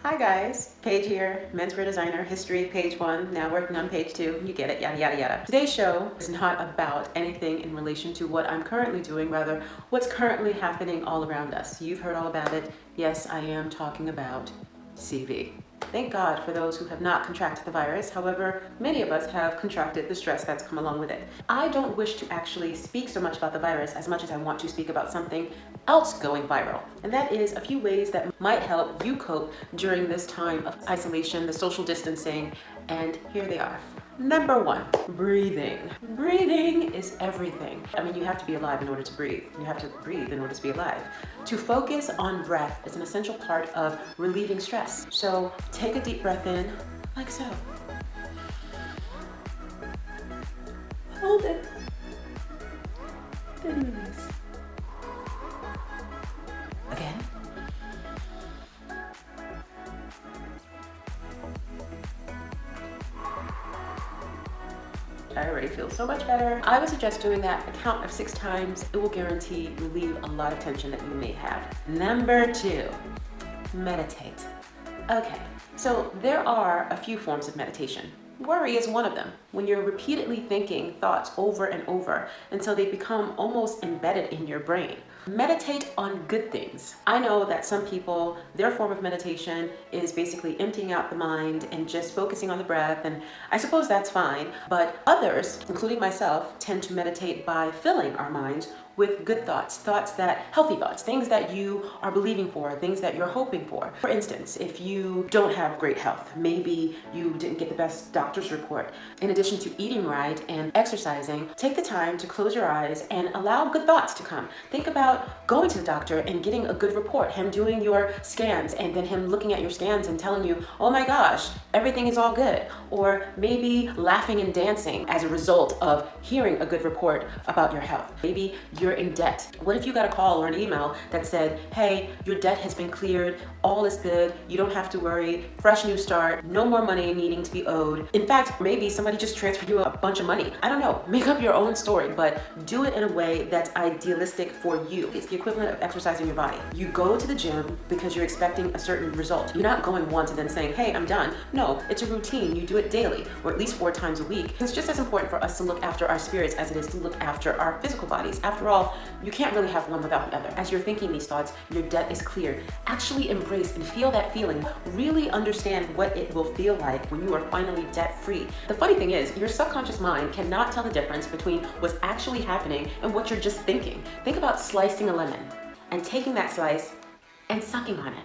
Hi guys, Paige here, menswear designer, history, page 1, now working on page 2, you get it, yada yada yada. Today's show is not about anything in relation to what I'm currently doing, rather what's currently happening all around us. You've heard all about it. Yes, I am talking about CV. Thank God for those who have not contracted the virus. However, many of us have contracted the stress that's come along with it. I don't wish to actually speak so much about the virus as much as I want to speak about something else going viral. And that is a few ways that might help you cope during this time of isolation, the social distancing, and here they are. Number 1, breathing. Breathing is everything. I mean, you have to be alive in order to breathe. You have to breathe in order to be alive. To focus on breath is an essential part of relieving stress. So take a deep breath in, like so. Hold it. Then release. Again. I already feel so much better. I would suggest doing that a count of 6 times. It will guarantee relieve a lot of tension that you may have. Number 2, meditate. Okay, so there are a few forms of meditation. Worry is one of them. When you're repeatedly thinking thoughts over and over until they become almost embedded in your brain. Meditate on good things. I know that some people, their form of meditation is basically emptying out the mind and just focusing on the breath, and I suppose that's fine. But others, including myself, tend to meditate by filling our minds with good thoughts, healthy thoughts, things that you are believing for, things that you're hoping for. For instance, if you don't have great health, maybe you didn't get the best doctor's report. In addition to eating right and exercising, take the time to close your eyes and allow good thoughts to come. Think about going to the doctor and getting a good report, him doing your scans and then him looking at your scans and telling you, oh my gosh, everything is all good. Or maybe laughing and dancing as a result of hearing a good report about your health. Maybe you're in debt. What if you got a call or an email that said, hey, your debt has been cleared, all is good, you don't have to worry, fresh new start, no more money needing to be owed. In fact, maybe somebody just transferred you a bunch of money. I don't know, make up your own story, but do it in a way that's idealistic for you. It's the equivalent of exercising your body. You go to the gym because you're expecting a certain result. You're not going once and then saying, hey, I'm done. No, it's a routine. You do it daily, or at least 4 times a week. It's just as important for us to look after our spirits as it is to look after our physical bodies. After all, you can't really have one without the other. As you're thinking these thoughts, your debt is cleared. Actually embrace and feel that feeling. Really understand what it will feel like when you are finally debt-free. The funny thing is, your subconscious mind cannot tell the difference between what's actually happening and what you're just thinking. Think about slicing a lemon and taking that slice and sucking on it.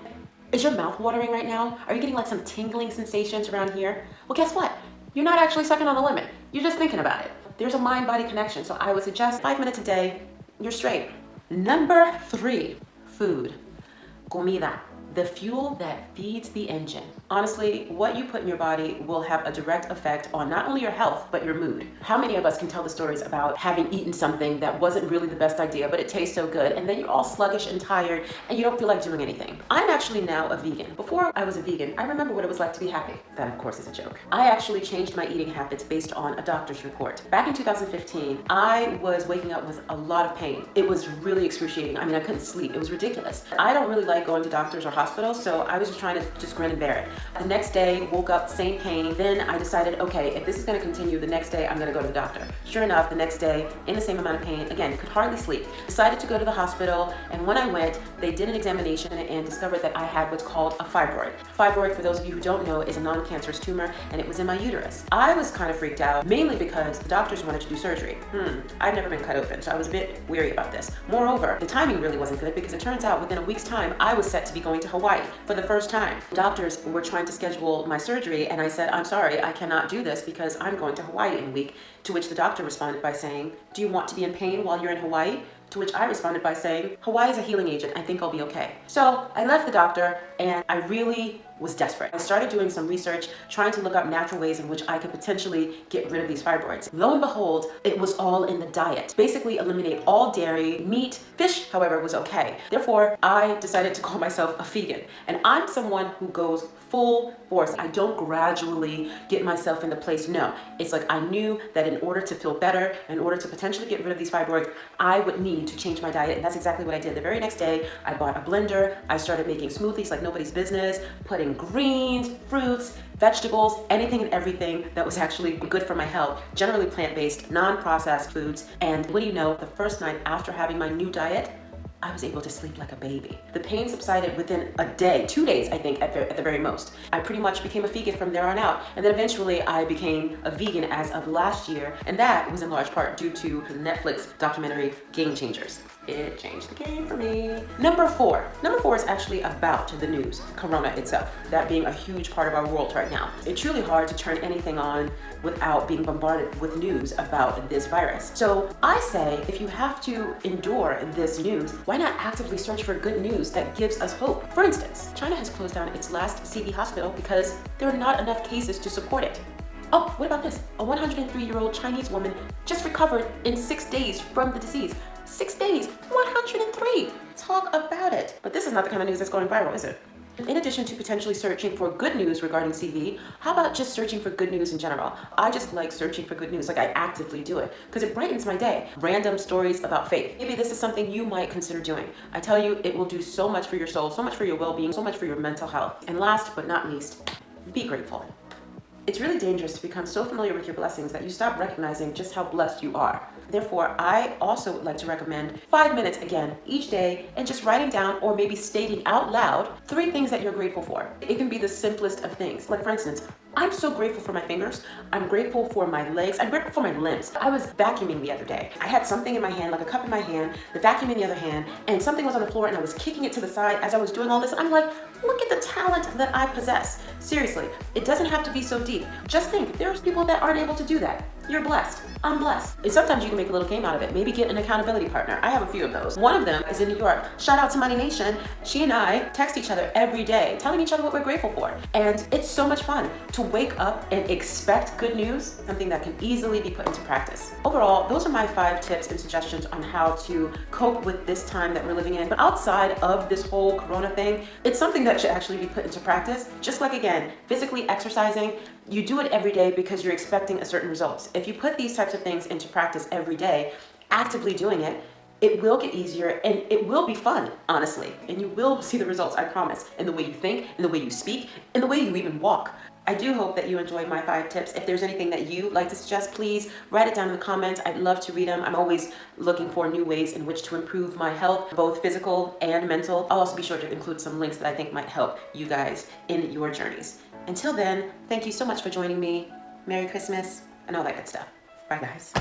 Is your mouth watering right now? Are you getting like some tingling sensations around here? Well, guess what? You're not actually sucking on the lemon. You're just thinking about it. There's a mind-body connection, so I would suggest 5 minutes a day, you're straight. Number 3, food. Comida. The fuel that feeds the engine. Honestly, what you put in your body will have a direct effect on not only your health, but your mood. How many of us can tell the stories about having eaten something that wasn't really the best idea, but it tastes so good, and then you're all sluggish and tired, and you don't feel like doing anything? I'm actually now a vegan. Before I was a vegan, I remember what it was like to be happy. That, of course, is a joke. I actually changed my eating habits based on a doctor's report. Back in 2015, I was waking up with a lot of pain. It was really excruciating. I mean, I couldn't sleep. It was ridiculous. I don't really like going to doctors or hospital, so I was just trying to just grin and bear it. The next day, woke up, same pain. Then I decided, okay, if this is gonna continue, the next day I'm gonna go to the doctor. Sure enough, the next day, in the same amount of pain, again, could hardly sleep. Decided to go to the hospital, and when I went, they did an examination and discovered that I had what's called a fibroid. Fibroid, for those of you who don't know, is a non-cancerous tumor, and it was in my uterus. I was kind of freaked out, mainly because the doctors wanted to do surgery. I'd never been cut open, so I was a bit weary about this. Moreover, the timing really wasn't good because it turns out within a week's time, I was set to be going to Hawaii for the first time. Doctors were trying to schedule my surgery, and I said, I'm sorry, I cannot do this because I'm going to Hawaii in a week. To which the doctor responded by saying, do you want to be in pain while you're in Hawaii? To which I responded by saying, Hawaii is a healing agent. I think I'll be okay. So I left the doctor, and I really was desperate. I started doing some research, trying to look up natural ways in which I could potentially get rid of these fibroids. Lo and behold, it was all in the diet. Basically eliminate all dairy, meat, fish, however, was okay. Therefore, I decided to call myself a vegan. And I'm someone who goes full force. I don't gradually get myself into place. No, it's like I knew that in order to feel better, in order to potentially get rid of these fibroids, I would need to change my diet. And that's exactly what I did. The very next day, I bought a blender. I started making smoothies like nobody's business, putting eating greens, fruits, vegetables, anything and everything that was actually good for my health, generally plant-based, non-processed foods. And what do you know, the first night after having my new diet, I was able to sleep like a baby. The pain subsided within a day, 2 days, I think, at the very most. I pretty much became a vegan from there on out. And then eventually I became a vegan as of last year. And that was in large part due to the Netflix documentary Game Changers. It changed the game for me. Number four. Number four is actually about the news, Corona itself, that being a huge part of our world right now. It's truly hard to turn anything on without being bombarded with news about this virus. So I say, if you have to endure this news, why not actively search for good news that gives us hope? For instance, China has closed down its last CV hospital because there are not enough cases to support it. Oh, what about this? A 103-year-old Chinese woman just recovered in 6 days from the disease. 6 days, 103. Talk about it. But this is not the kind of news that's going viral, is it? In addition to potentially searching for good news regarding CV, how about just searching for good news in general? I just like searching for good news, like I actively do it, because it brightens my day. Random stories about faith. Maybe this is something you might consider doing. I tell you, it will do so much for your soul, so much for your well-being, so much for your mental health. And last but not least, be grateful. It's really dangerous to become so familiar with your blessings that you stop recognizing just how blessed you are. Therefore, I also would like to recommend 5 minutes again each day and just writing down or maybe stating out loud 3 things that you're grateful for. It can be the simplest of things. Like for instance, I'm so grateful for my fingers. I'm grateful for my legs. I'm grateful for my limbs. I was vacuuming the other day. I had something in my hand, like a cup in my hand, the vacuum in the other hand, and something was on the floor and I was kicking it to the side as I was doing all this. I'm like, look at the talent that I possess. Seriously, it doesn't have to be so deep. Just think, there's people that aren't able to do that. You're blessed. I'm blessed. And sometimes you can make a little game out of it. Maybe get an accountability partner. I have a few of those. One of them is in New York. Shout out to Money Nation. She and I text each other every day, telling each other what we're grateful for. And it's so much fun to wake up and expect good news, something that can easily be put into practice. Overall, those are my 5 tips and suggestions on how to cope with this time that we're living in. But outside of this whole Corona thing, it's something that should actually be put into practice. Just like, again, physically exercising, you do it every day because you're expecting a certain results. If you put these types of things into practice every day, actively doing it, it will get easier and it will be fun, honestly. And you will see the results, I promise, in the way you think, in the way you speak, in the way you even walk. I do hope that you enjoyed my 5 tips. If there's anything that you'd like to suggest, please write it down in the comments. I'd love to read them. I'm always looking for new ways in which to improve my health, both physical and mental. I'll also be sure to include some links that I think might help you guys in your journeys. Until then, thank you so much for joining me. Merry Christmas and all that good stuff. Bye, guys.